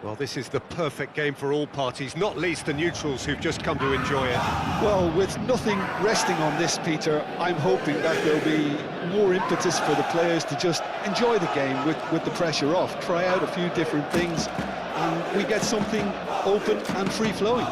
Well, this is the perfect game for all parties, not least the neutrals who've just come to enjoy it. Well, with nothing resting on this, Peter, I'm hoping that there'll be more impetus for the players to just enjoy the game with the pressure off, try out a few different things, and we get something open and free-flowing.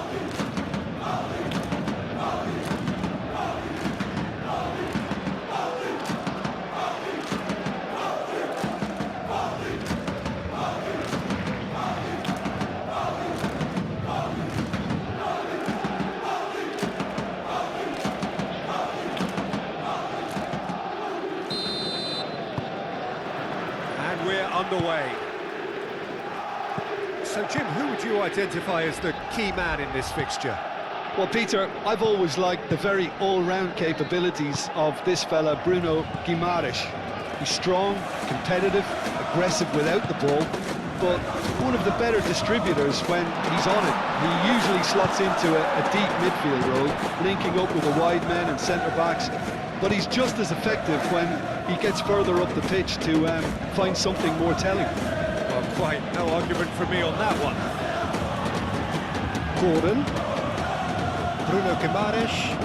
We're underway. So, Jim, who would you identify as the key man in this fixture? Well, Peter, I've always liked the very all-round capabilities of this fella, Bruno Guimaraes. He's strong, competitive, aggressive without the ball, but one of the better distributors when he's on it. He usually slots into a deep midfield role, linking up with the wide men and centre-backs, but he's just as effective when he gets further up the pitch to find something more telling. Well, quite no argument from me on that one. Gordon. Bruno Guimaraes.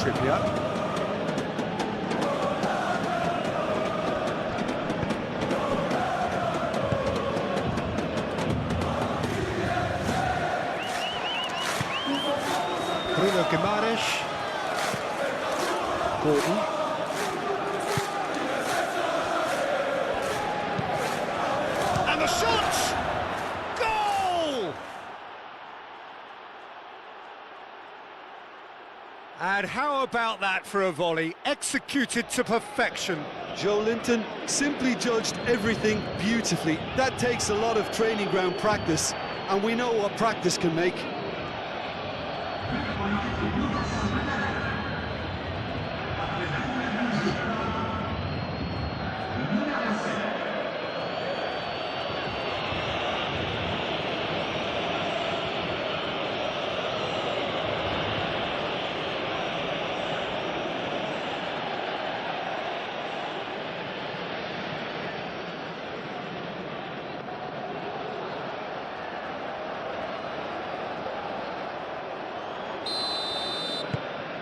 Trippier. Bruno Guimaraes. Gordon. And the shot! Goal! And how about that for a volley, executed to perfection? Joe Linton simply judged everything beautifully. That takes a lot of training ground practice, and we know what practice can make.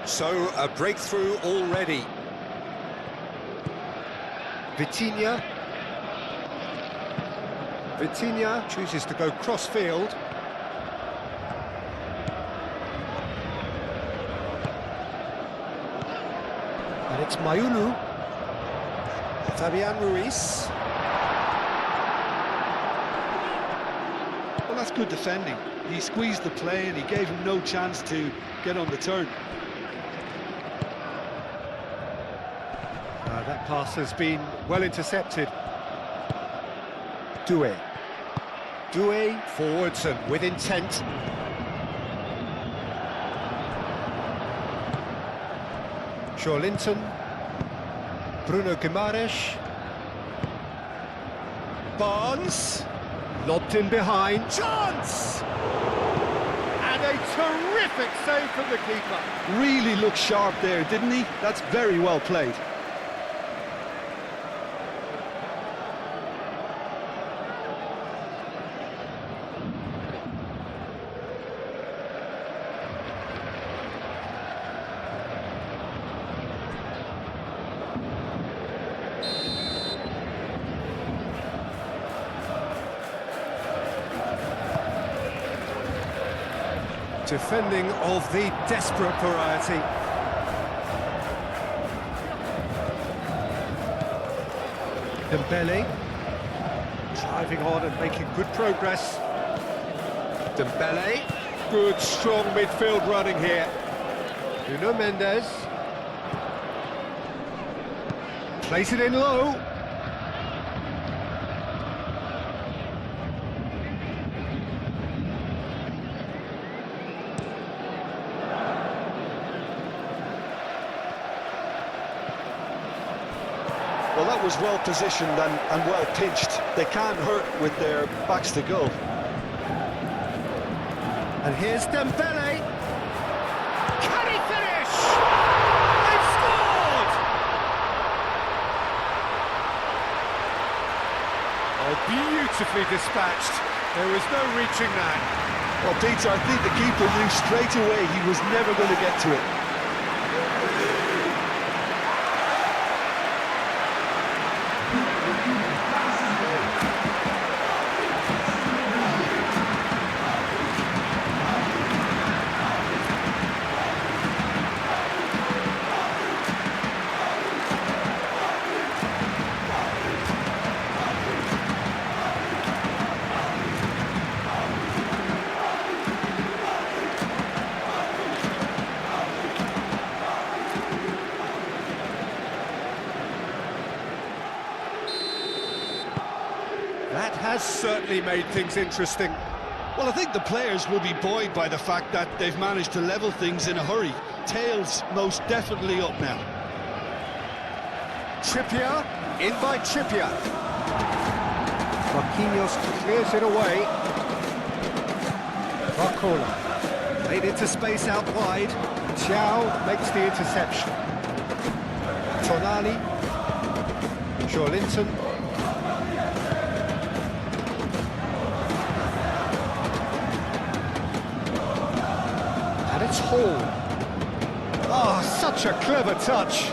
So, a breakthrough already. Vitinha. Vitinha chooses to go cross-field. And it's Mayulu. Fabian Ruiz. Well, that's good defending. He squeezed the play and he gave him no chance to get on the turn. That pass has been well intercepted. Doué. Doué forwards and with intent. Linton. Bruno Guimaraes. Barnes. Lobbed in behind. Chance! And a terrific save from the keeper. Really looked sharp there, didn't he? That's very well played. Defending of the desperate variety. Dembele driving on and making good progress. Dembele, good strong midfield running here. Nuno Mendes plays it in low. Well, that was well positioned and well pitched. They can't hurt with their backs to goal. And here's Dembele. Can he finish? They've scored! Oh, beautiful. beautifully dispatched. There was no reaching that. Well, Peter, I think the keeper knew straight away he was never going to get to it. That has certainly made things interesting. Well, I think the players will be buoyed by the fact that they've managed to level things in a hurry. Tails most definitely up now. Trippier, in by Trippier. Marquinhos clears it away. Barcola, played into space out wide. Thiaw makes the interception. Tonali, Joelinton. And it's Hall. Oh, such a clever touch.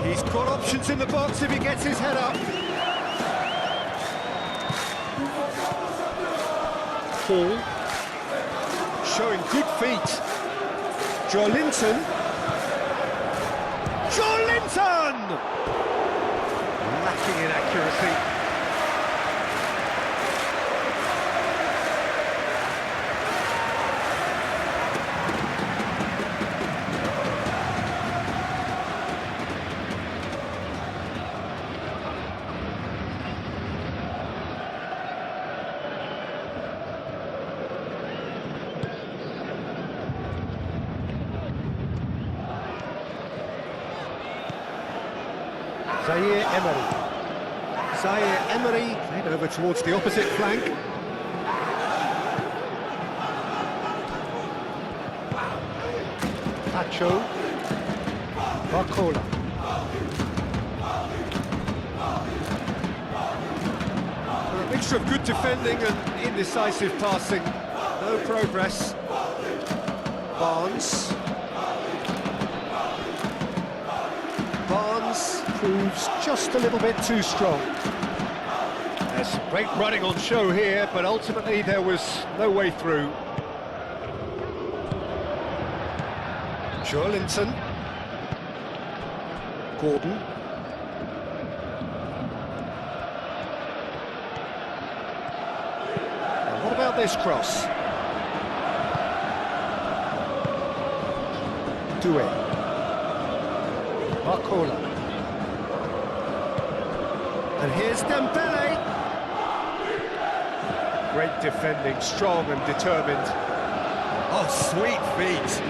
He's got options in the box if he gets his head up. Hall. Showing good feet. Joelinton. Joelinton! Lacking in accuracy. Zaire Emery played over towards the opposite flank. Pacho. Barcola. A mixture of good defending and indecisive passing. No progress. Barnes. Proves just a little bit too strong. There's some great running on show here, but ultimately there was no way through. Joelinton. Gordon. And what about this cross? Doué. Barcola. And here's Dembele. Great defending, strong and determined. Oh, sweet feet.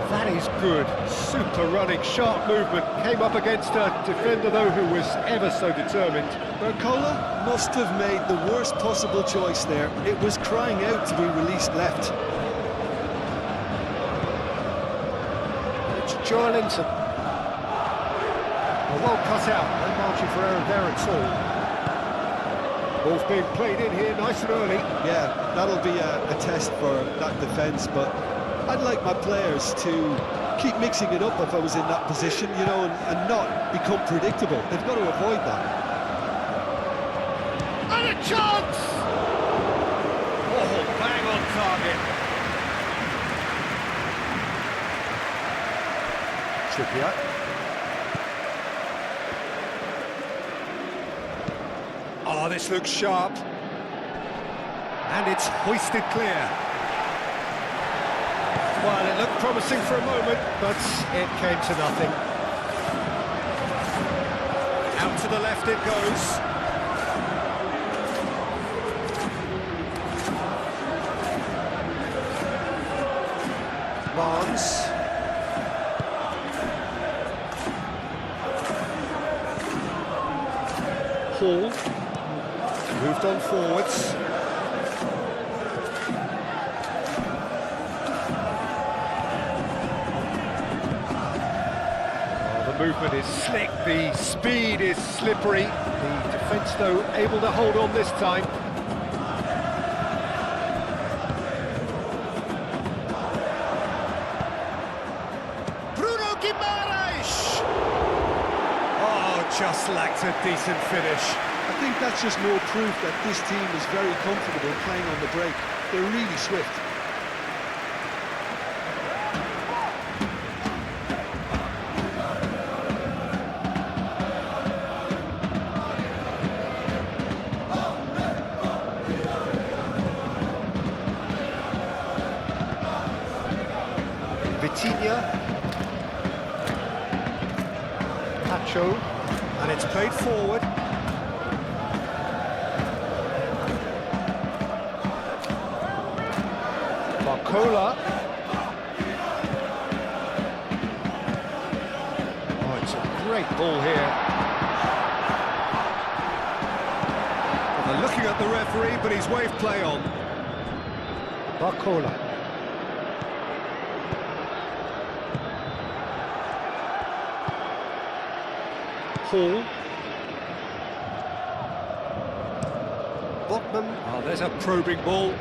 That is good. Super running, sharp movement. Came up against a defender, though, who was ever so determined. Barcola must have made the worst possible choice there. It was crying out to be released left. It's Joelinton. Well cut out, no margin for error there at all. Ball's being played in here nice and early. Yeah, that'll be a test for that defence, but I'd like my players to keep mixing it up if I was in that position, you know, and not become predictable. They've got to avoid that. And a chance! Oh, bang on target. Trippier. Oh, this looks sharp. And it's hoisted clear. Well, it looked promising for a moment, but it came to nothing. Out to the left it goes. Barnes. Hall. Moved on forwards. movement is slick, the speed is slippery. The defence, though, able to hold on this time. Bruno Guimaraes! Oh, just lacked a decent finish. I think that's just more proof that this team is very comfortable playing on the break. They're really swift. Vitinha, Pacho, and it's played forward. Barcola. Oh, it's a great ball here. Well, they're looking at the referee, but he's waved play on. Barcola. Hall. Botman. Oh, there's a probing ball.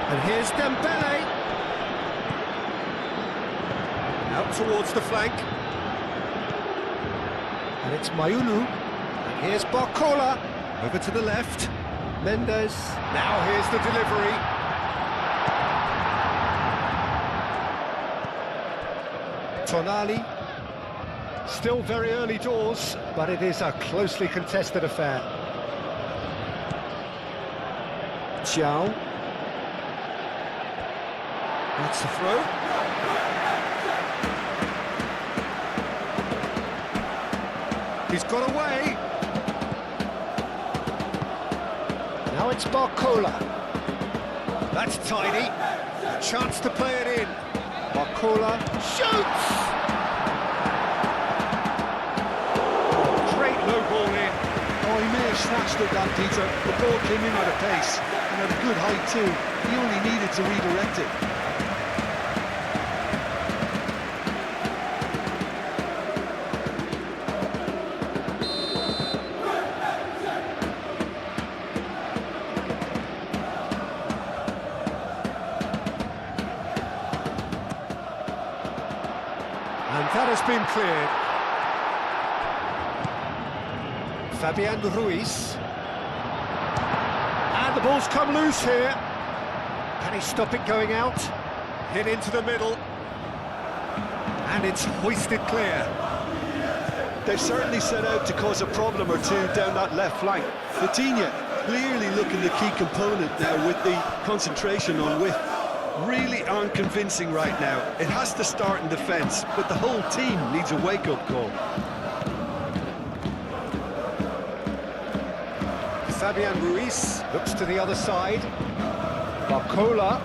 And here's Dembele. Out towards the flank. And it's Mayulu. And here's Barcola. Over to the left. Mendes. Now here's the delivery. Tonali. Still very early doors, but it is a closely contested affair. Xiao. That's the throw. He's got away. Now it's Barcola. That's tidy. A chance to play it in. Barcola shoots! Oh, great low ball in. Oh, he may have snatched it, that Peter. The ball came in at a pace, and at a good height too. He only needed to redirect it. And that has been cleared. Fabian Ruiz. And the ball's come loose here. Can he stop it going out? Hit into the middle. And it's hoisted clear. They've certainly set out to cause a problem or two down that left flank. Vitinha clearly looking the key component now with the concentration on width. Really aren't convincing right now. It has to start in defence, but the whole team needs a wake-up call. Fabian Ruiz looks to the other side. Barcola.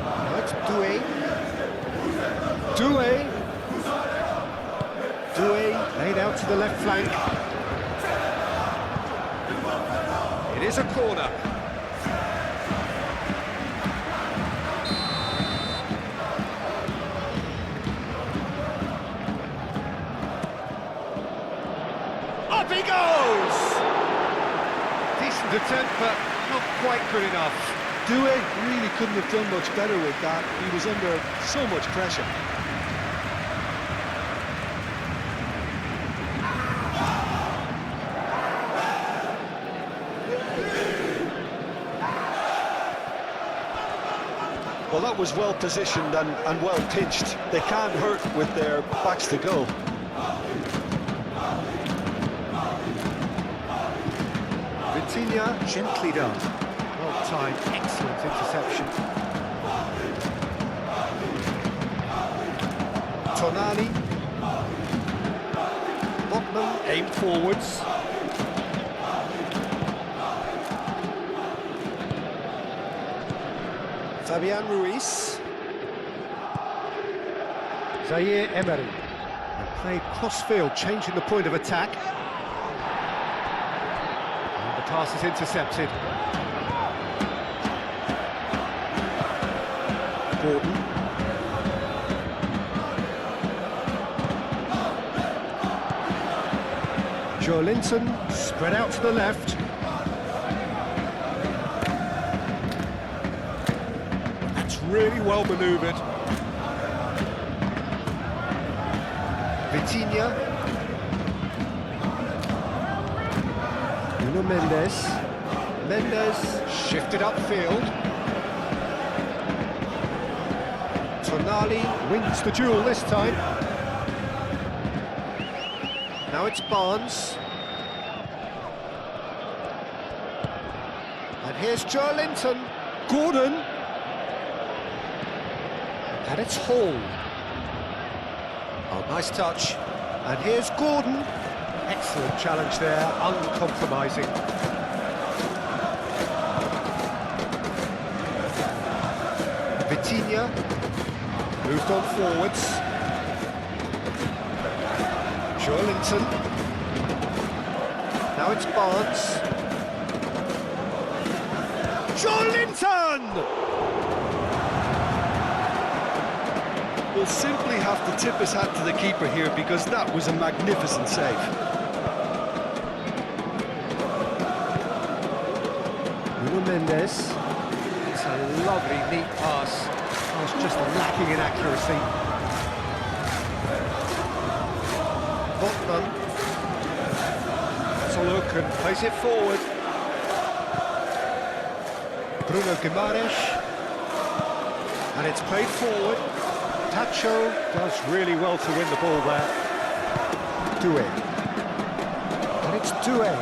Now it's Doué. Doué laid out to the left flank. It is a corner. Up he goes! Decent attempt, but not quite good enough. Doué really couldn't have done much better with that. He was under so much pressure. Well, that was well positioned and well pitched. They can't hurt with their backs to goal. Vitinha gently done. Well timed, excellent interception. Tonali. Botman aimed forwards. Fabian Ruiz. Zaire Emery. And played cross-field, changing the point of attack. And the pass is intercepted. Gordon. Joe Linton, spread out to the left. That's really well manoeuvred. Vitinha. Nuno Mendes. Mendes shifted upfield. Tonali wins the duel this time. Now it's Barnes. And here's Joe Linton. Gordon. And it's Hall. Oh, nice touch. And here's Gordon. Excellent challenge there, uncompromising. Vitinha moved on forwards. Joe Linton. Now it's Barnes. Joe Linton! We'll simply have to tip his hat to the keeper here because that was a magnificent save. Nuno Mendes. It's a lovely, neat pass. Oh, it's just lacking in accuracy. Botman. That's a look and plays it forward. Bruno Guimaraes. And it's played forward. Tacho does really well to win the ball there. Doué. And it's Doué.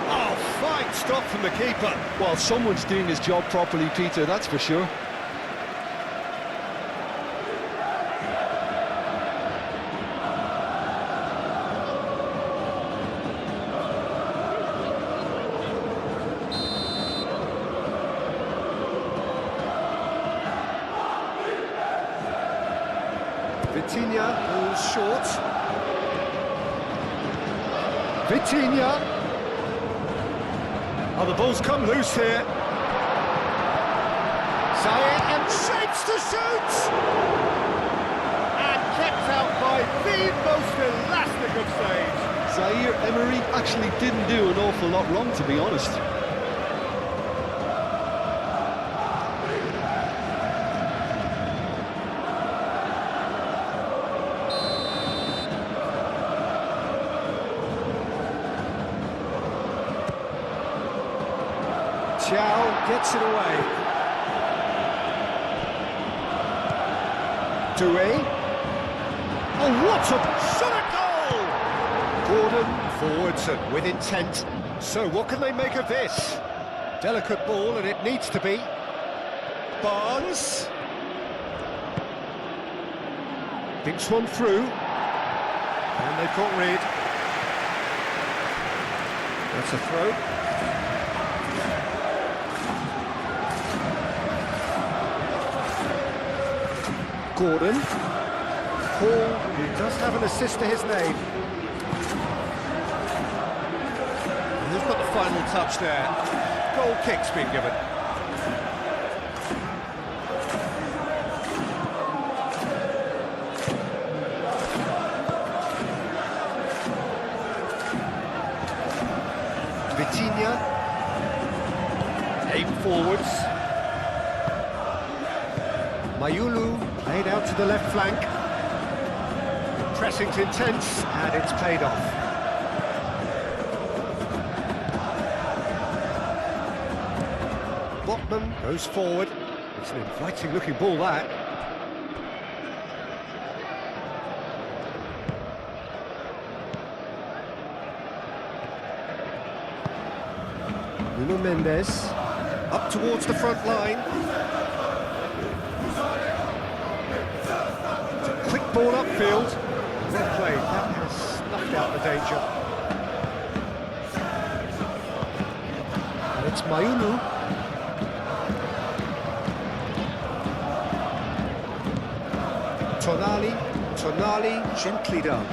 Oh, fine stop from the keeper. Well, someone's doing his job properly, Peter, that's for sure. Vitinha goes short. Vitinha. Oh, the ball's come loose here. Zaire and shapes to shoot! And kept out by the most elastic of saves. Zaire Emery actually didn't do an awful lot wrong, to be honest. Chow gets it away. Doué. Oh, what a shot at goal! Gordon forwards and with intent. So what can they make of this? Delicate ball, and it needs to be. Barnes. Thinks one through. And they've got rid. That's a throw. Gordon. Hall, who does have an assist to his name. And who's got the final touch there? Goal kick's been given. Vitinha. Aim forwards. Mayulu laid out to the left flank. Pressing's intense, and it's paid off. Botman goes forward. It's an inviting-looking ball, that. Nuno Mendes up towards the front line. Quick ball upfield. Well played. That has snuffed out the danger. And it's Mayulu. Tonali gently done.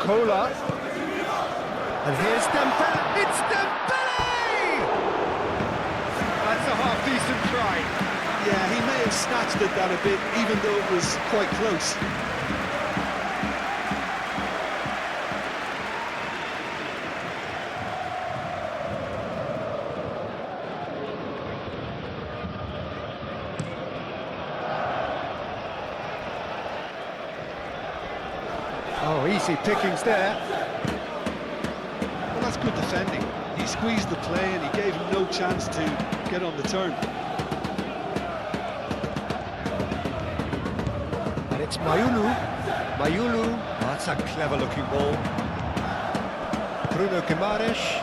Barcola. And here's Dembele. It's Dembele! That's a half-decent try. Yeah, he may have snatched at that a bit, even though it was quite close. Oh, easy pickings there. Well, that's good defending. He squeezed the play and he gave him no chance to get on the turn. And it's Mayulu. Mayulu. Oh, that's a clever-looking ball. Bruno Guimaraes.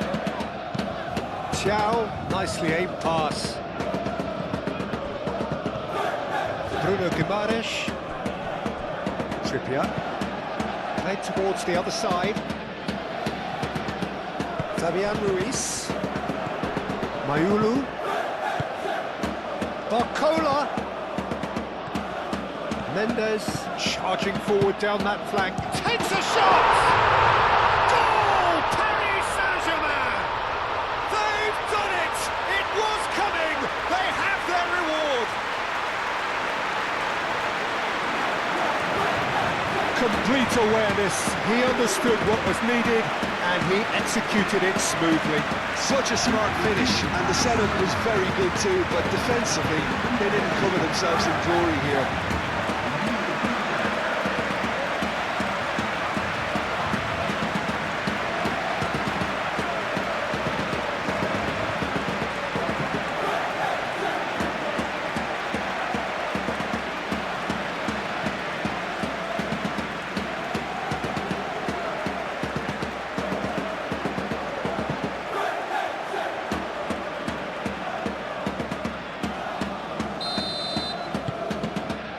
Thiaw. Nicely aimed pass. Bruno Guimaraes. Trippier. Played towards the other side. Fabian Ruiz. Mayulu. Barcola. Mendes charging forward down that flank. Takes a shot! Goal! Paris Saint-Germain! They've done it! It was coming! They have their reward! Complete awareness. He understood what was needed and he executed it smoothly. Such a smart finish, and the setup was very good too, but defensively, they didn't cover themselves in glory here.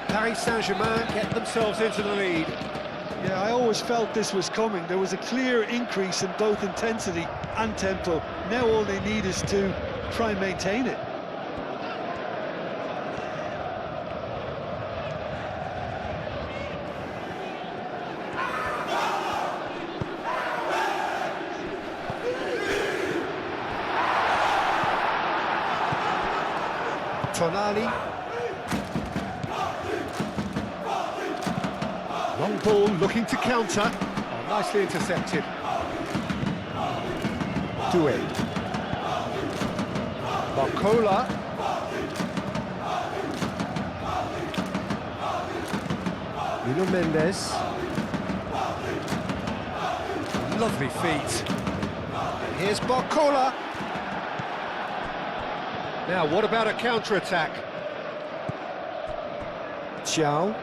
Paris Saint-Germain get themselves into the lead. Yeah, I always felt this was coming. There was a clear increase in both intensity and tempo. Now all they need is to try and maintain it. Tonali. Long ball looking to counter. Oh, nicely intercepted. Doué. Barcola. Nuno Mendes. Lovely feet. And here's Barcola. Now, what about a counter-attack? Thiaw.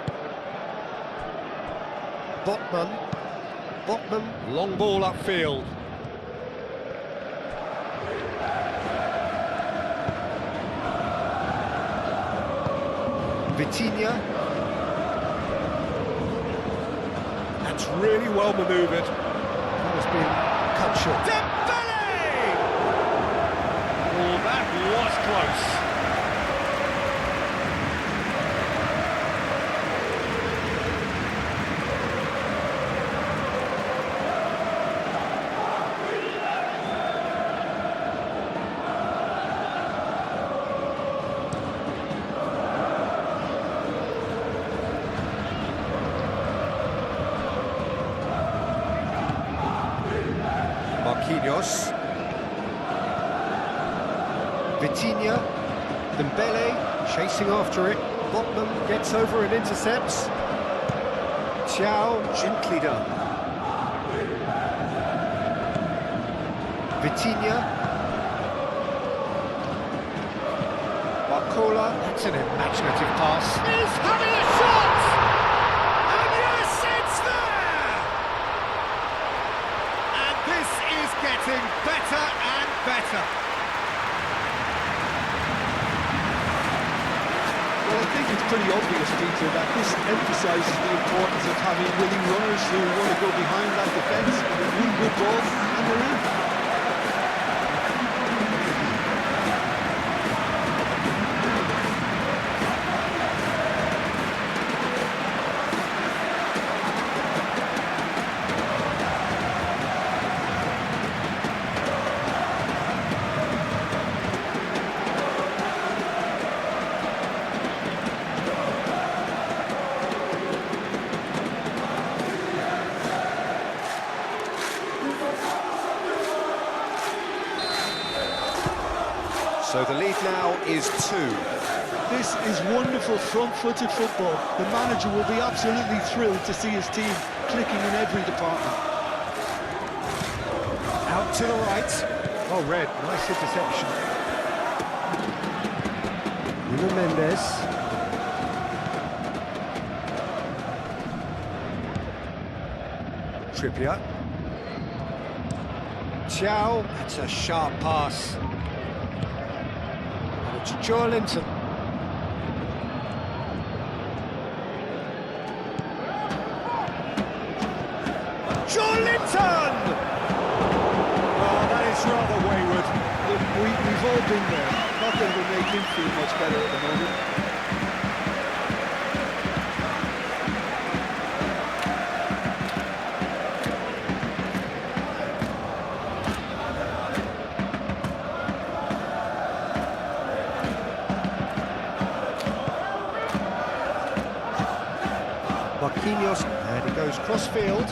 Botman, long ball upfield. Vitinha. That's really well manoeuvred. That has been cut short. Dembele! Oh, that was close. Marquinhos. Vitinha. Dembele chasing after it. Botman gets over and intercepts. Thiaw, gently done. Vitinha. Barcola. That's an imaginative pass. He's having a shot! And yes, it's there! And this is getting better and better. Well, I think it's pretty obvious, Peter, that this emphasises the importance of having willing runners who want to go behind that defence, win good ball, and they're in. lead now is 2. This is wonderful front-footed football. The manager will be absolutely thrilled to see his team clicking in every department. Out to the right. Oh, red, nice interception. Nuno Mendes. Trippier. Chow, that's a sharp pass. And it's Joelinton. Joelinton! Oh, that is rather wayward. Look, we've all been there. Not that it will make him feel much better at the moment. Marquinhos, and he goes cross-field.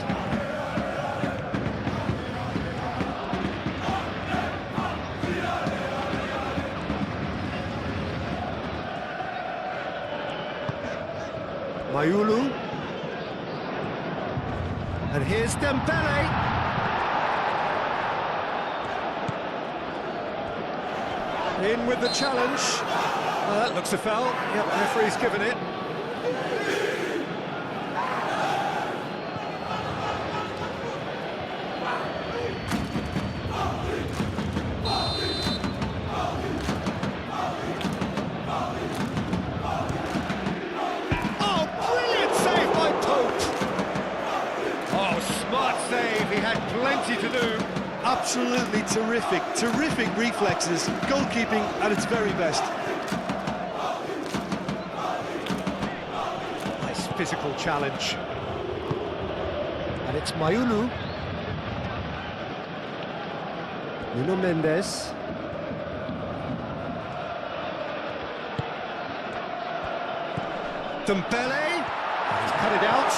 Mayulu. And here's Dembele. In with the challenge. That looks a foul. Yep, referee's given it. Plenty to do. Absolutely terrific reflexes. Goalkeeping at its very best. Nice physical challenge. And it's Mayulu. Nuno Mendes. Dembele. He's cut it out.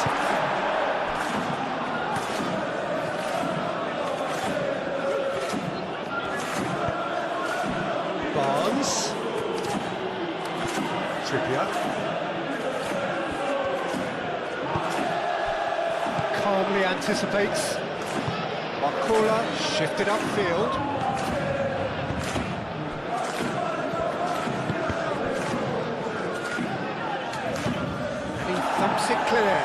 Trippier. Calmly anticipates. Barcola shifted upfield. And he thumps it clear.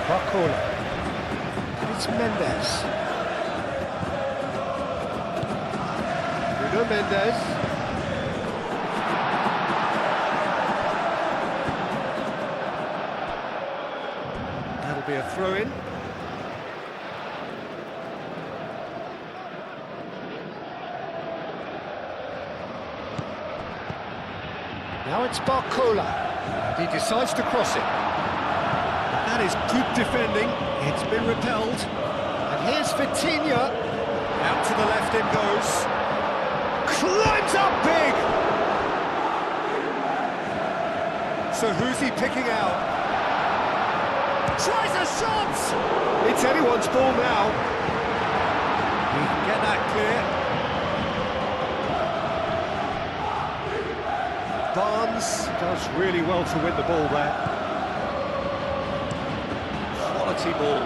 Barcola. And it's Mendes. Nuno Mendes. That'll be a throw-in. Now it's Barcola. He decides to cross it. That is good defending. It's been repelled. And here's Vitinha. Out to the left it goes. Climbs up big! So who's he picking out? Tries a shot! It's anyone's ball now. He can get that clear. Barnes does really well to win the ball there. Quality ball.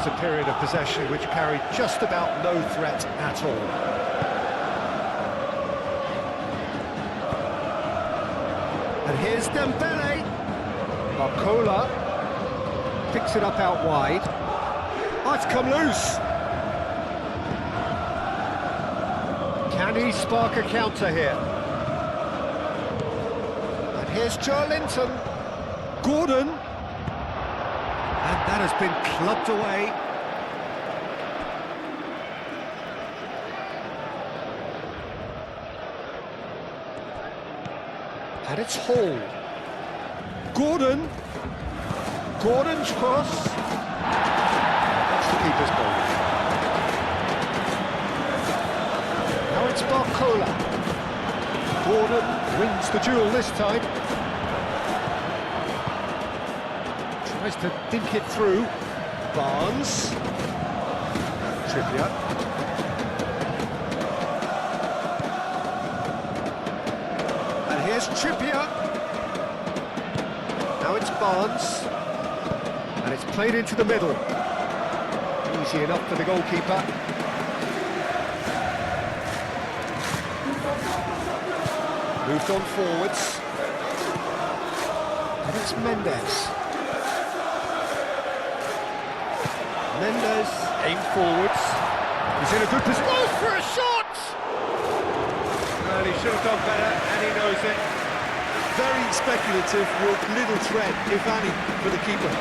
A period of possession which carried just about no threat at all. And here's Dembele. Barcola picks it up out wide. Oh, it's come loose. Can he spark a counter here? And here's Joelinton. Gordon. And that has been clubbed away. And it's Hall. Gordon. Gordon's cross. That's the keeper's ball. Now it's Barcola. Gordon wins the duel this time. Tries to dink it through. Barnes. Trippier. And here's Trippier. Now it's Barnes. And it's played into the middle. Easy enough for the goalkeeper. Moved on forwards. And it's Mendes. Mendes aimed forwards. He's in a good position. Goes for a shot! Well, he should have done better, and he knows it. Very speculative with little threat, if any, for the keeper.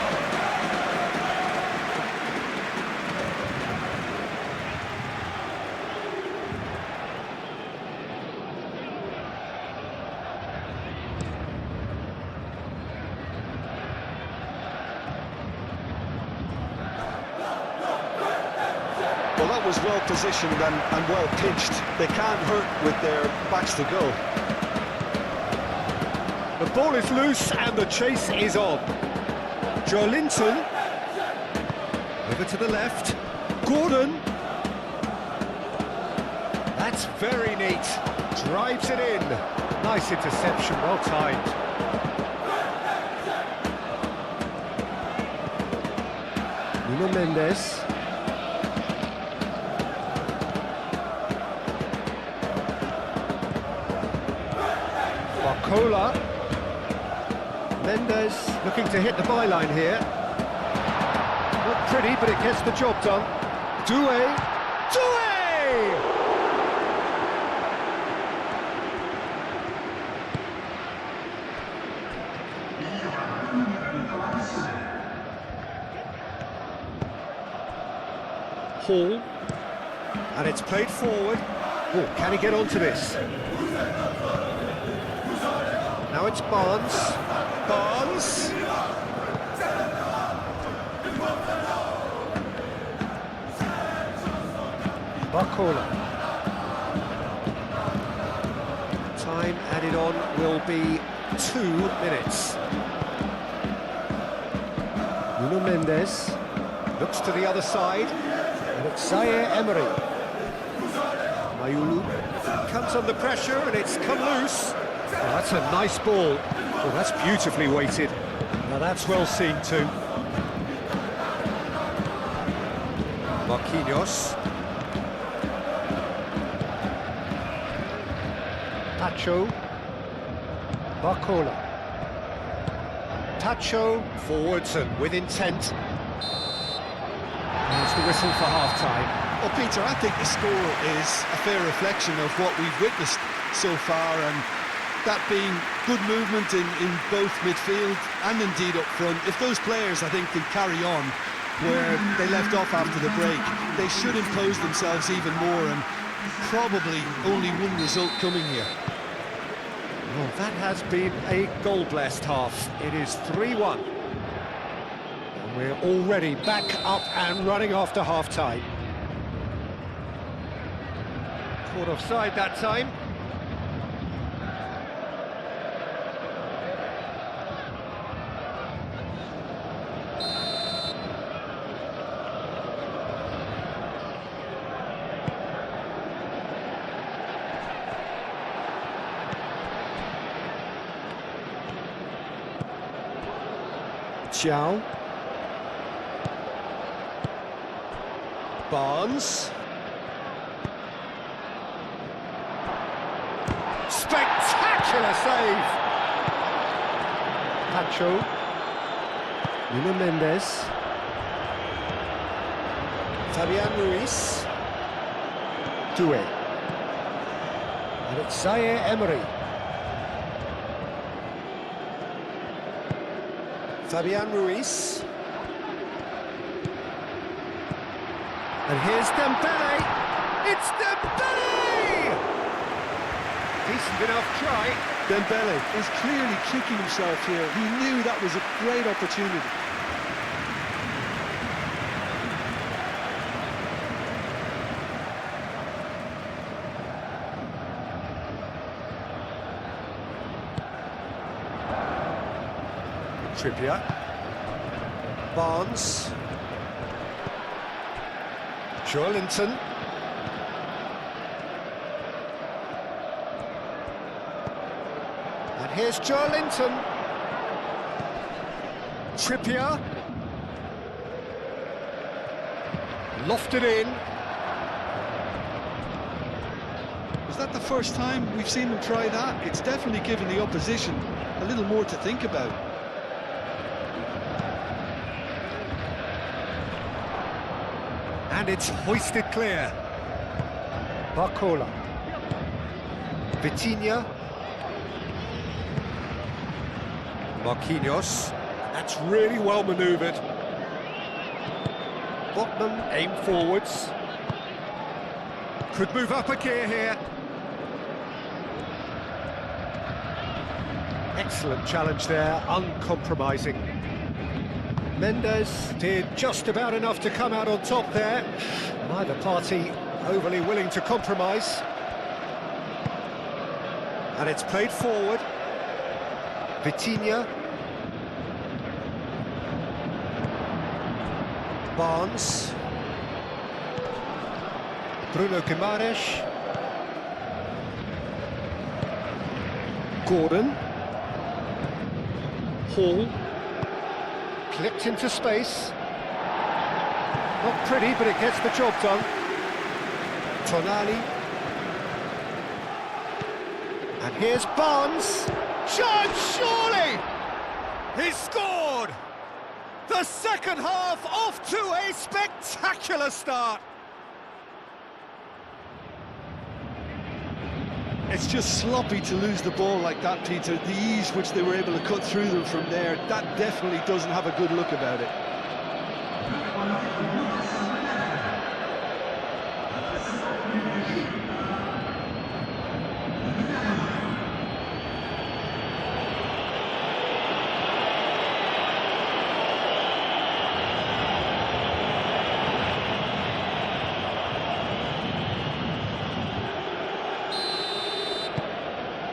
Well, that was well positioned and well pitched. They can't hurt with their backs to goal. The ball is loose and the chase is on. Joelinton. Over to the left. Gordon. That's very neat. Drives it in. Nice interception, well timed. Nuno Mendes. Barcola. Mendes looking to hit the byline here. Not pretty, but it gets the job done. Doué. Doué! Hall. And it's played forward. Oh, can he get onto this? Now it's Barnes. Barnes. Barcola. Time added on will be 2 minutes. Nuno Mendes looks to the other side, and it's Zaire Emery. Mayulu comes under pressure, and it's come loose. Oh, that's a nice ball. Oh, that's beautifully weighted. Now that's well seen too. Marquinhos. Tacho. Barcola. Tacho forwards and with intent. There's the whistle for half-time. Well, Peter, I think the score is a fair reflection of what we've witnessed so far, and that being good movement in both midfield and indeed up front. If those players, I think, can carry on where they left off after the break, they should impose themselves even more, and probably only one result coming here. Well, that has been a goal-blessed half. It is 3-1. And we're already back up and running after half-time. Caught offside that time. Xiao. Barnes. Spectacular save! Pacho. Nuno Mendes. Fabian Ruiz. Doué. And it's Zaire Emery. Fabian Ruiz. And here's Dembele. It's Dembele! Decent enough try. Dembele is clearly kicking himself here. He knew that was a great opportunity. Trippier. Barnes. Joelinton. And here's Joelinton. Trippier. Lofted in. Is that the first time we've seen them try that? It's definitely given the opposition a little more to think about. And it's hoisted clear. Barcola. Vitinha. Marquinhos. That's really well manoeuvred. Botman aim forwards. Could move up a gear here. Excellent challenge there, uncompromising. Mendes did just about enough to come out on top there. Neither party overly willing to compromise. And it's played forward. Vitinha. Barnes. Bruno Guimaraes. Gordon. Hall. Clipped into space. Not pretty, but it gets the job done. Tonali. And here's Barnes. Chance, surely! He's scored! The second half off to a spectacular start. It's just sloppy to lose the ball like that, Peter. The ease which they were able to cut through them from there, that definitely doesn't have a good look about it.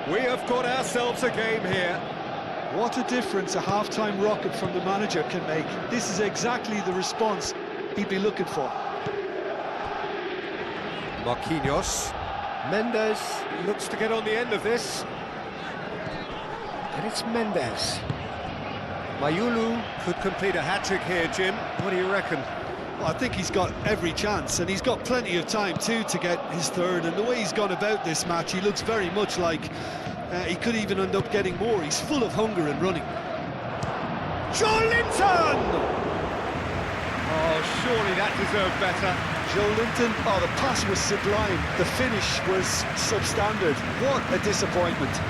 We have got ourselves a game here. What a difference a half-time rocket from the manager can make. This is exactly the response he'd be looking for. Marquinhos. Mendes looks to get on the end of this. And it's Mendes. Mayulu could complete a hat-trick here, Jim. What do you reckon? Well, I think he's got every chance, and he's got plenty of time too to get his third. And the way he's gone about this match, he looks very much like he could even end up getting more. He's full of hunger and running. Joelinton! Oh, surely that deserved better. Joelinton, oh, the pass was sublime. The finish was substandard. What a disappointment.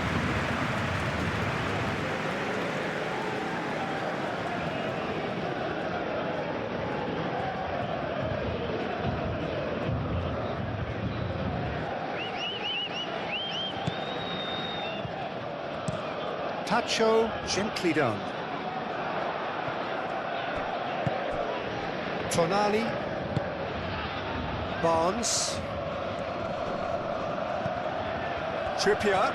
Tacho gently done. Tonali. Barnes. Trippier.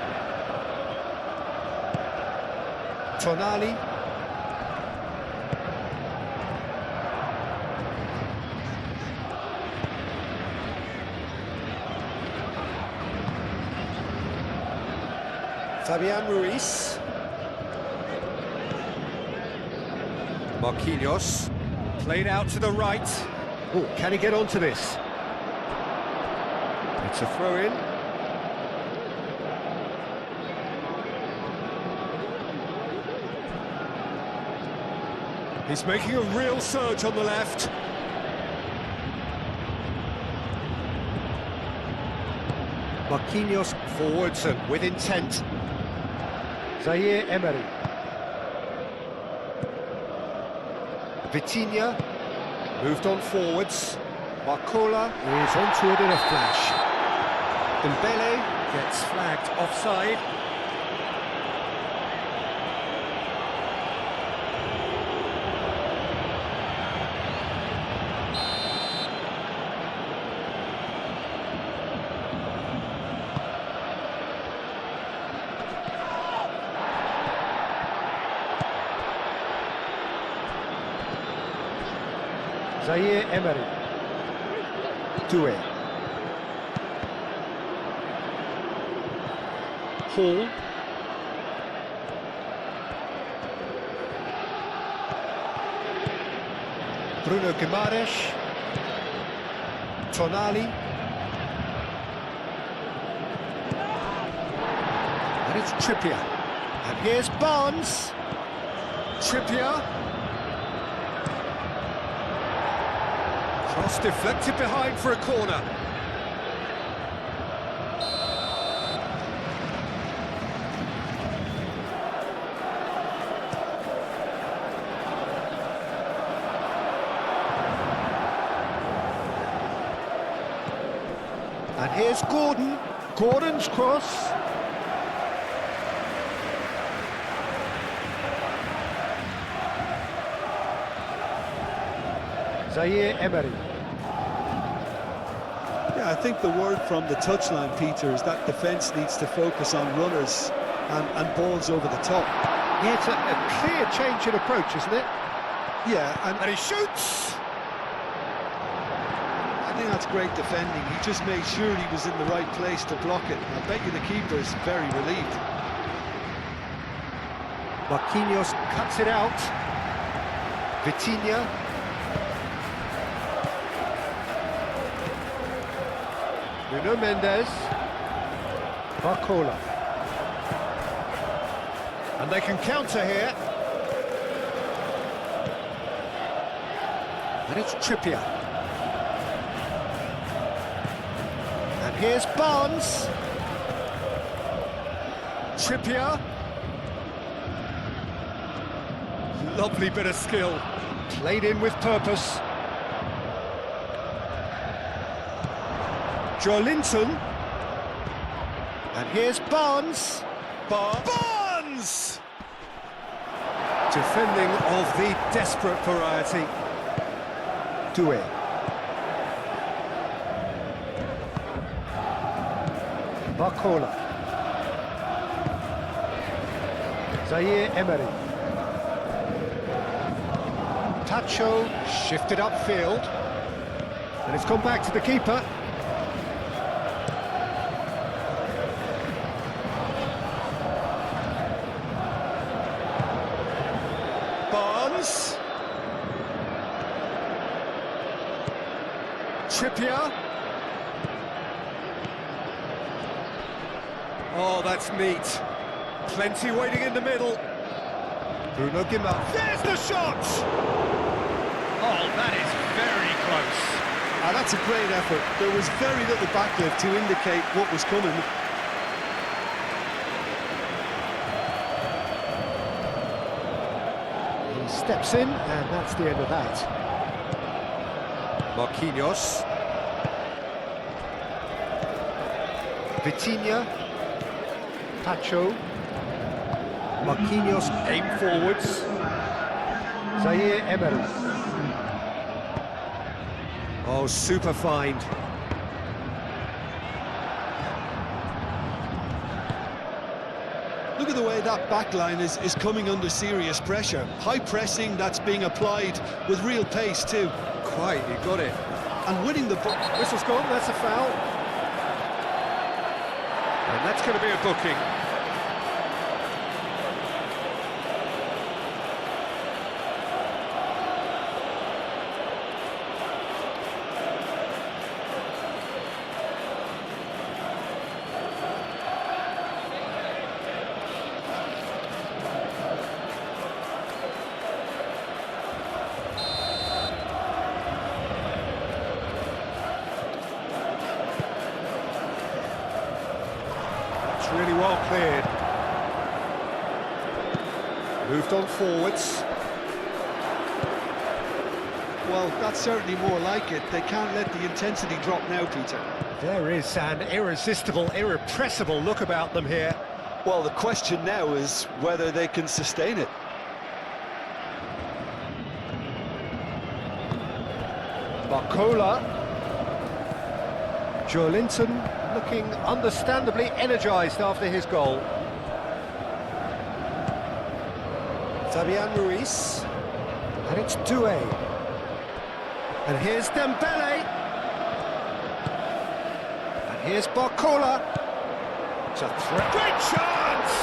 Tonali. Fabian Ruiz. Marquinhos, played out to the right. Oh, can he get onto this? It's a throw-in. He's making a real surge on the left. Marquinhos forwards and with intent. Zaire Emery. Vitinha moved on forwards. Barcola is onto it in a flash. Dembele gets flagged offside. Zaire Emery. Doué. Hall. Bruno Guimaraes. Tonali. And it's Trippier. And here's Barnes. Trippier. Cross deflected behind for a corner. And here's Gordon. Gordon's cross. Zaire Emery. Yeah, I think the word from the touchline, Peter, is that defence needs to focus on runners and balls over the top. Yeah, it's a clear change in approach, isn't it? Yeah, And he shoots! I think that's great defending. He just made sure he was in the right place to block it. I bet you the keeper's very relieved. Marquinhos cuts it out. Vitinha. Nuno Mendes. Barcola. And they can counter here. And it's Trippier. And here's Barnes. Trippier. Lovely bit of skill. Played in with purpose. Joelinton. And here's Barnes. Barnes! Defending of the desperate variety. Doué. Barcola. Zaire Emery. Tacho shifted upfield. And it's gone back to the keeper. Barnes. Trippier. Oh, that's neat. Plenty waiting in the middle. Bruno Guimaraes. There's the shot! Oh, that is very close. That's a great effort. There was very little backlift to indicate what was coming. He steps in, and that's the end of that. Marquinhos. Vitinha. Tacho. Marquinhos aim forwards. Zaire Emery. Oh, super find. Look at the way that back line is coming under serious pressure. High pressing that's being applied with real pace too. Quite, you got it. And winning the ball. Whistle's gone, that's a foul. And that's going to be a booking. Really well cleared. Moved on forwards. Well, that's certainly more like it. They can't let the intensity drop now, Peter. There is an irresistible, irrepressible look about them here. Well, the question now is whether they can sustain it. Barcola. Joelinton looking understandably energised after his goal. Fabian Ruiz. And it's Doué. And here's Dembele. And here's Barcola. It's a threat. Great chance!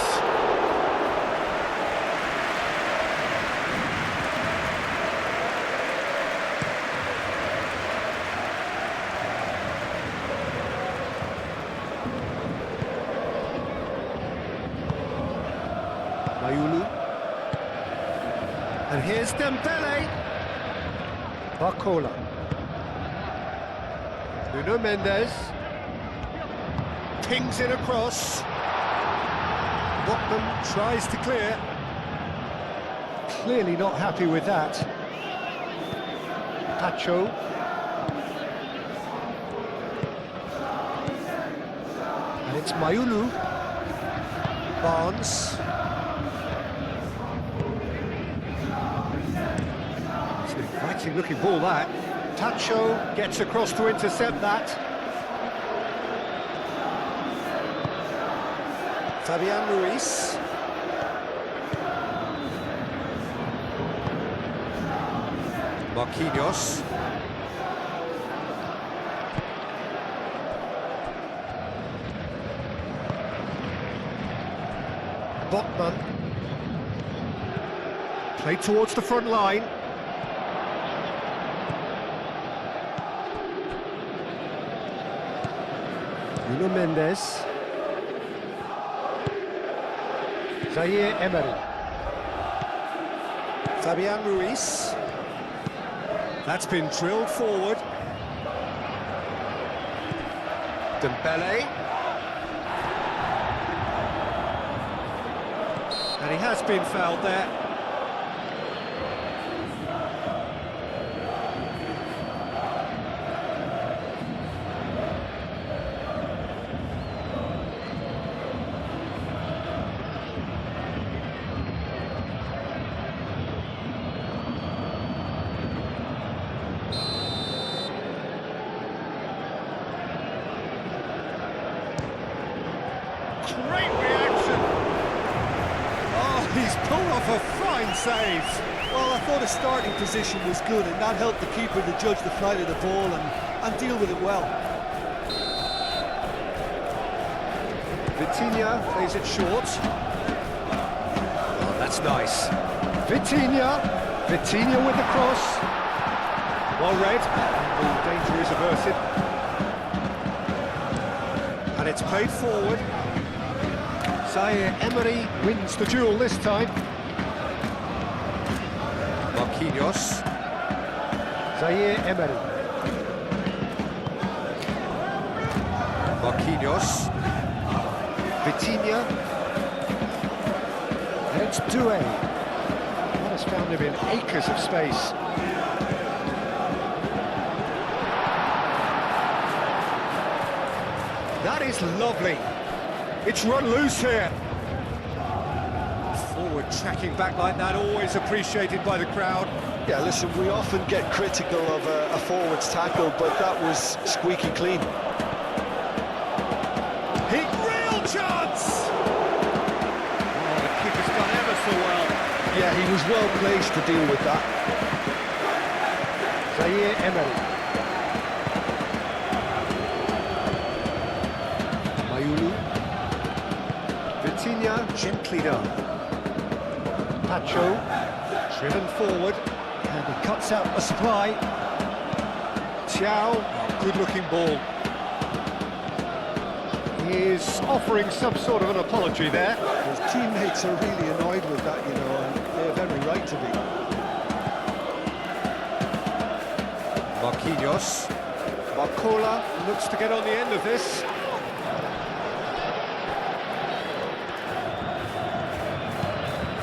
Mayulu. And here's Dembele. Barcola. Nuno Mendes. Pings it across. Botman tries to clear. Clearly not happy with that. Pacho. And it's Mayulu. Barnes. It's an inviting looking ball, that. Tacho gets across to intercept that. Fabian Ruiz. Marquinhos. Botman. Played towards the front line. Nuno Mendes. Zaire Emery. Fabian Ruiz. That's been drilled forward. Dembele. And he has been fouled there. Great reaction! Oh, he's pulled off a fine save. Well, I thought his starting position was good, and that helped the keeper to judge the flight of the ball and deal with it well. Vitinha plays it short. Oh, that's nice. Vitinha with the cross. Well read. The danger is averted. And it's played forward. Zaire Emery wins the duel this time. Marquinhos. Zaire Emery. Marquinhos. Vitinha. And it's Doué. That has found him in acres of space. That is lovely. It's run loose here. Forward tracking back like that, always appreciated by the crowd. Yeah, listen, we often get critical of a forward's tackle, but that was squeaky clean. Real chance! Oh, the keeper's done ever so well. Yeah, he was well placed to deal with that. Zaire Emery. Mayulu. Vitinha gently done. Pacho, driven forward, and he cuts out the supply. Thiaw, good-looking ball. He is offering some sort of an apology there. His teammates are really annoyed with that, you know, and they have every right to be. Marquinhos. Barcola looks to get on the end of this.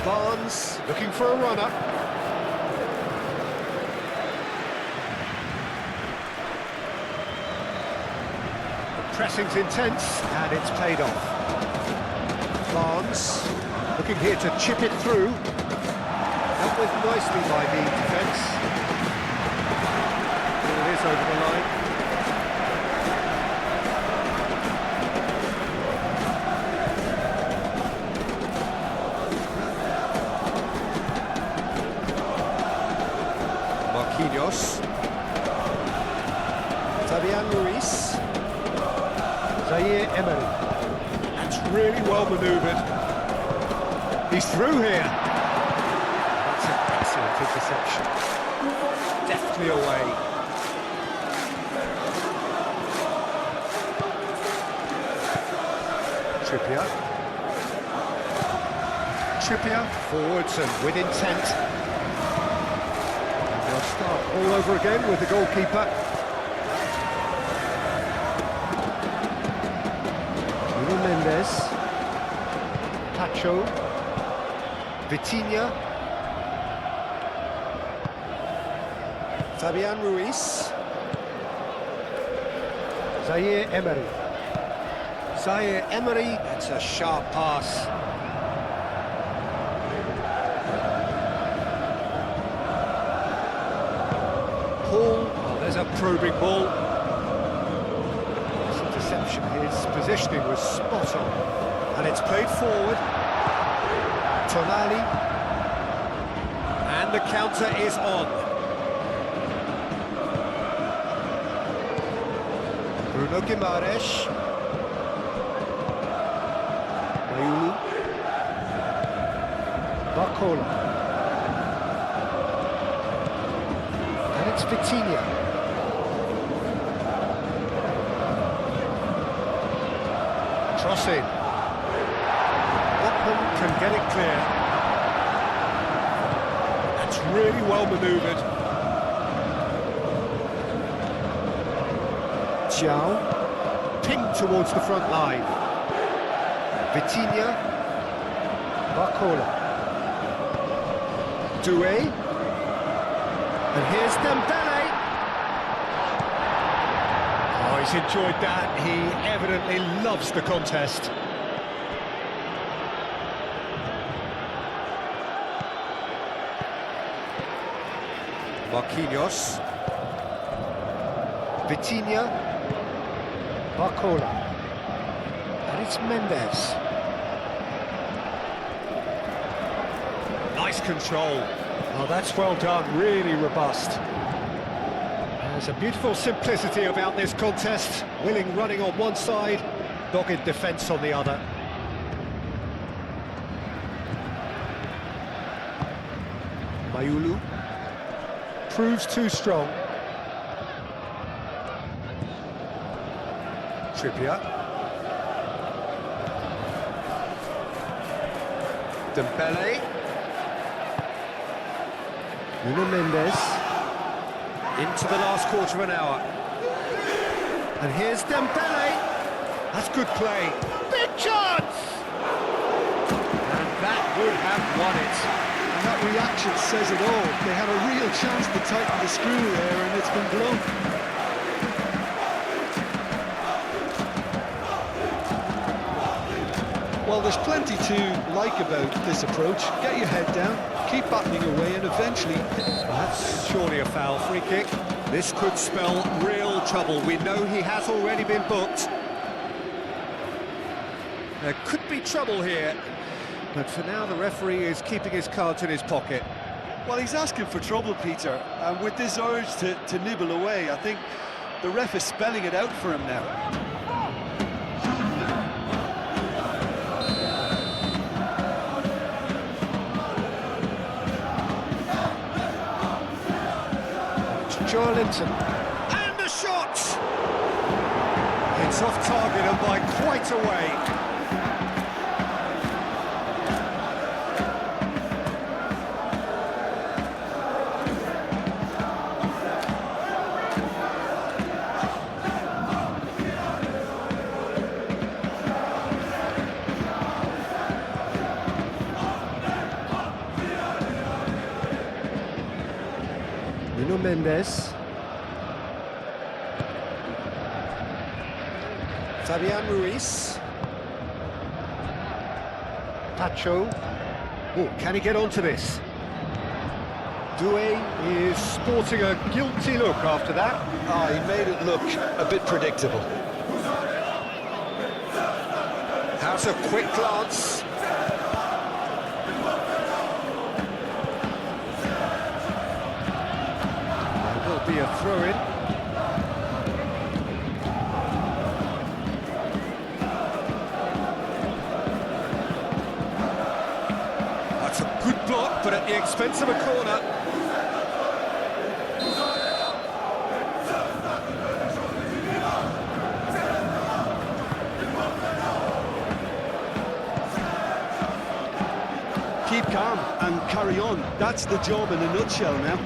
Barnes looking for a runner. The pressing's intense and it's paid off. Barnes looking here to chip it through. Dealt with nicely by the defence. Here it is over the line. Marquinhos. Fabian Ruiz. Zaire Emery. That's really well manoeuvred. He's through here. That's an excellent interception. Deftly away. Trippier forwards and with intent. And they'll start all over again with the goalkeeper. Nuno Mendes. Pacho. Vitinha. Fabian Ruiz. Zaire Emery. Zaire Emery, that's a sharp pass. Paul, oh, there's a probing ball. This interception, his positioning was spot on. And it's played forward. Tonali. And the counter is on. Bruno Guimaraes. Barcola. And it's Vitinha. Crossing. Botman can get it clear. That's really well manoeuvred. Xiao. Pinged towards the front line. Vitinha. Barcola. Doué. And here's Dembele. Oh, he's enjoyed that. He evidently loves the contest. Marquinhos. Vitinha. Barcola. And it's Mendes. Nice control. Oh, that's well done, really robust. There's a beautiful simplicity about this contest. Willing running on one side, dogged defence on the other. Mayulu proves too strong. Trippier. Dembele. Nuno Mendes. Into the last quarter of an hour. And here's Dembele. That's good play. Big chance! And that would have won it. And that reaction says it all. They had a real chance to tighten the screw there, and it's been blown. Well, there's plenty to like about this approach. Get your head down, keep battling away, and eventually... That's surely a foul. Free kick. This could spell real trouble. We know he has already been booked. There could be trouble here. But for now, the referee is keeping his cards in his pocket. Well, he's asking for trouble, Peter, and with this urge to nibble away, I think the ref is spelling it out for him now. Joelinton. And the shot! It's off target and by quite a way. Nuno Mendes. Fabian Ruiz. Pacho. Oh, can he get onto this? Doué is sporting a guilty look after that. Ah, he made it look a bit predictable. How's a quick glance? There will be a throw-in. expense of a corner. Keep calm and carry on. That's the job in a nutshell now.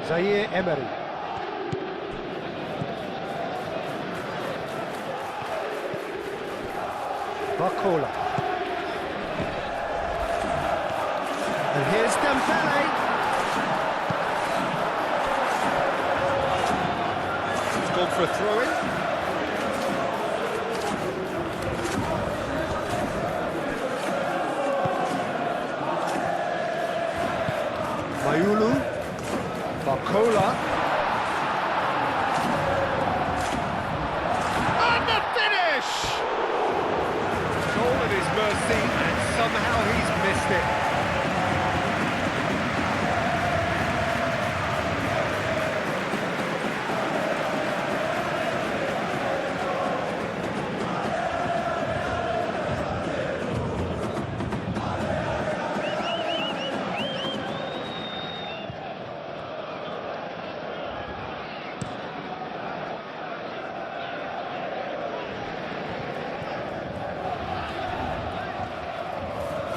Zaire Emery. Barcola. And here's Dembele. He's gone for a throw-in. Mayulu. Barcola. And the finish! Goal at his mercy, and somehow he's missed it.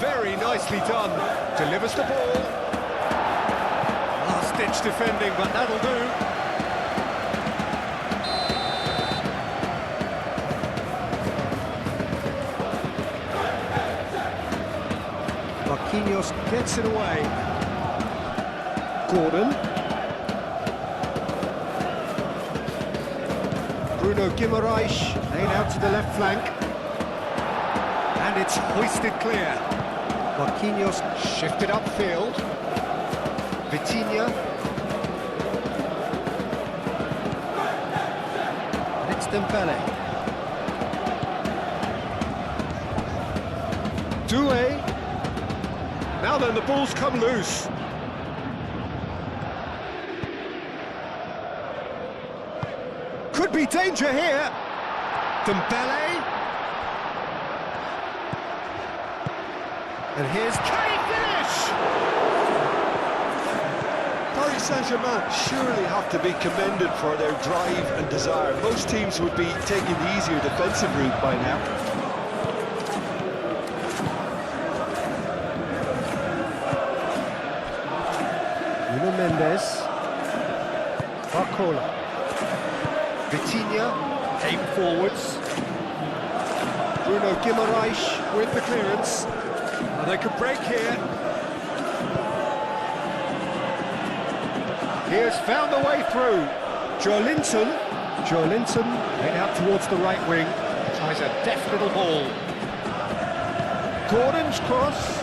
Very nicely done. Delivers the ball. Last-ditch defending, but that'll do. Marquinhos gets it away. Gordon. Bruno Guimaraes, laid out to the left flank. And it's hoisted clear. Marquinhos shifted upfield. Vitinha. And it's Dembele. Doué. Now then, the ball's come loose. Could be danger here. Dembele. And here's, can he finish? Paris Saint-Germain surely have to be commended for their drive and desire. Most teams would be taking the easier defensive route by now. Nuno Mendes. Barcola. Vitinha came forwards. Bruno Guimaraes with the clearance. And they could break here. He has found the way through. Joelinton laid out towards the right wing. Tries a deft little ball. Gordon's cross.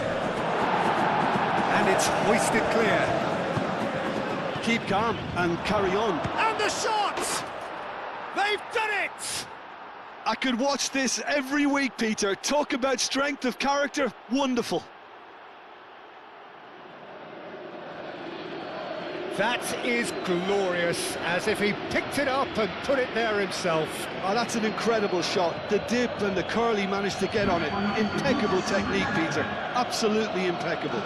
And it's hoisted clear. Keep calm and carry on. And the shot! They've done it! I could watch this every week, Peter. Talk about strength of character. Wonderful. That is glorious, as if he picked it up and put it there himself. Oh, that's an incredible shot. The dip and the curl he managed to get on it. Impeccable technique, Peter. Absolutely impeccable.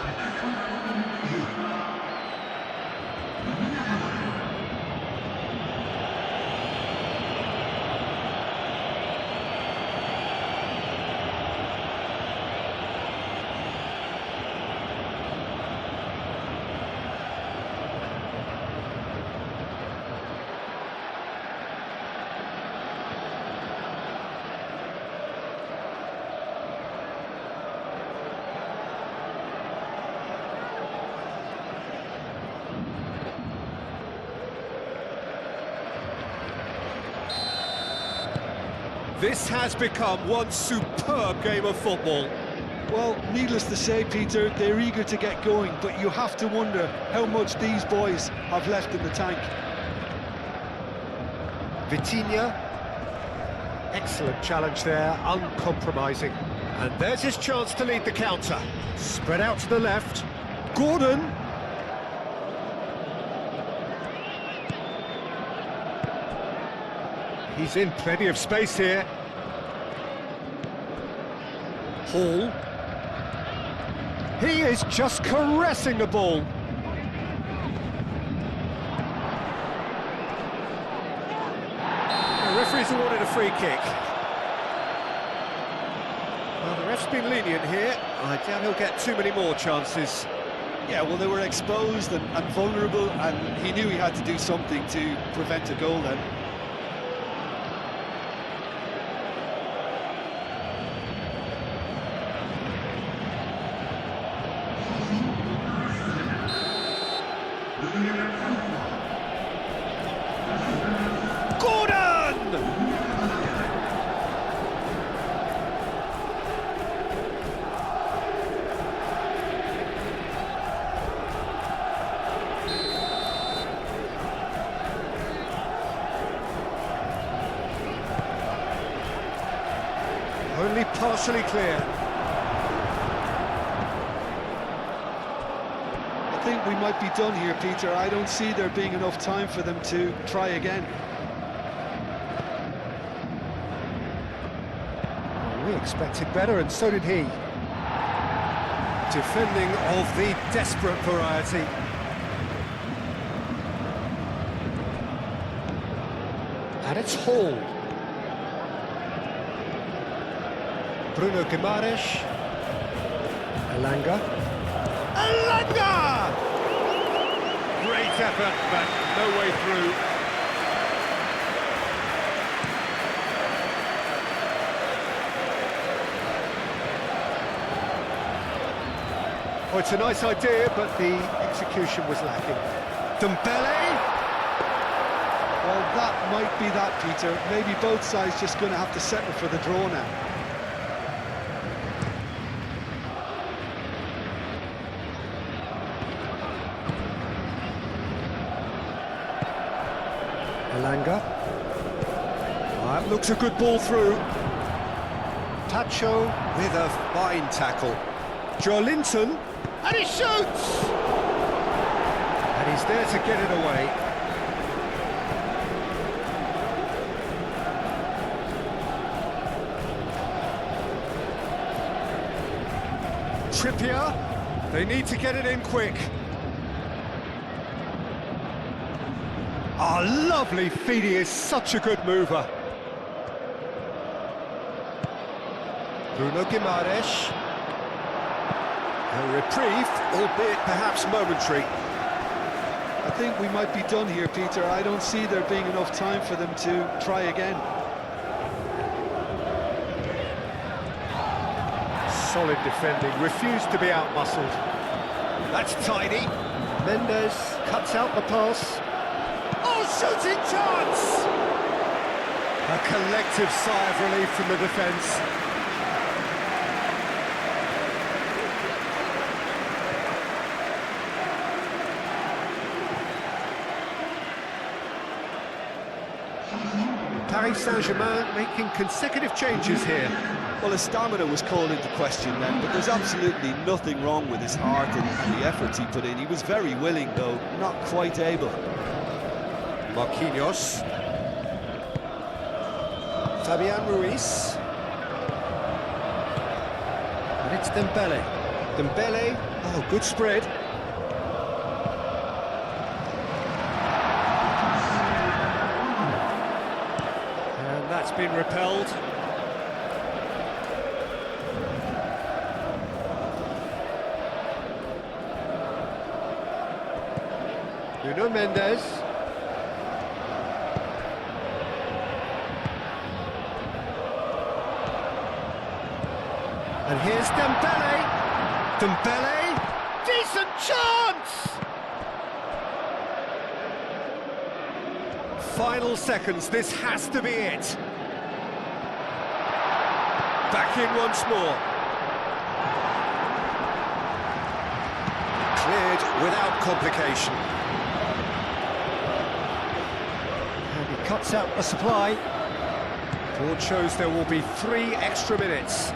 This has become one superb game of football. Well, needless to say, Peter, they're eager to get going, but you have to wonder how much these boys have left in the tank. Vitinha, excellent challenge there, uncompromising. And there's his chance to lead the counter. Spread out to the left. Gordon. He's in plenty of space here. Hall. He is just caressing the ball. The referee's awarded a free kick. Well, the ref's been lenient here. I doubt he'll get too many more chances. Yeah, well, they were exposed and vulnerable, and he knew he had to do something to prevent a goal then. Only partially clear. I think we might be done here, Peter. I don't see there being enough time for them to try again. Well, we expected better, and so did he. Defending of the desperate variety. And it's Hall. Bruno Guimaraes. Elanga. Elanga! Great effort, but no way through. Oh, it's a nice idea, but the execution was lacking. Dembele! Well, that might be that, Peter. Maybe both sides just going to have to settle for the draw now. Elanga. That looks a good ball through. Tacho with a fine tackle. Joelinton, and he shoots! And he's there to get it away. Trippier, they need to get it in quick. Oh, lovely feed, he is such a good mover. Bruno Guimaraes. A reprieve, albeit perhaps momentary. I think we might be done here, Peter. I don't see there being enough time for them to try again. Solid defending, refused to be outmuscled. That's tidy. Mendes cuts out the pass. Oh, shooting chance! A collective sigh of relief from the defence. Paris Saint-Germain making consecutive changes here. Well, his stamina was called into question then, but there's absolutely nothing wrong with his heart and the efforts he put in. He was very willing, though not quite able. Marquinhos. Fabian Ruiz. And it's Dembele. Dembele, oh, good spread. And that's been repelled. Nuno Mendes. And here's Dembele. Dembele, decent chance! Final seconds, this has to be it. Back in once more. Cleared without complication. And he cuts out the supply. Board shows there will be 3 extra minutes.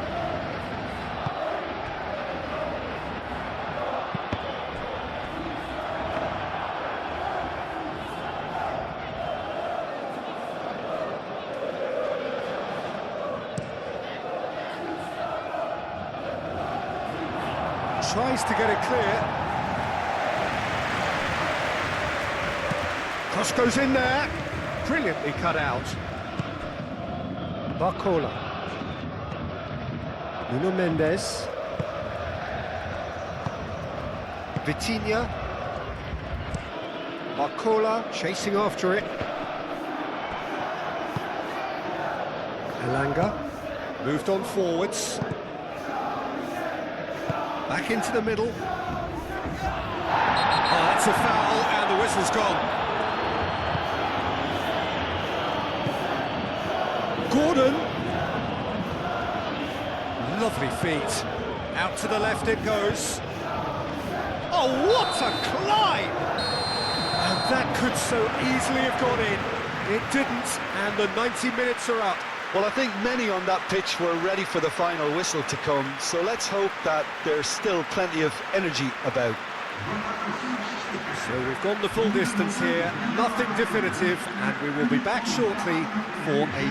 Tries to get it clear. Cross goes in there. Brilliantly cut out. Barcola. Nuno Mendes. Vitinha. Barcola chasing after it. Elanga. Moved on forwards. Back into the middle. Oh, that's a foul, and the whistle's gone. Gordon. Lovely feet. Out to the left it goes. Oh, what a climb! And that could so easily have gone in. It didn't, and the 90 minutes are up. Well, I think many on that pitch were ready for the final whistle to come, so let's hope that there's still plenty of energy about. So we've gone the full distance here, nothing definitive, and we will be back shortly for a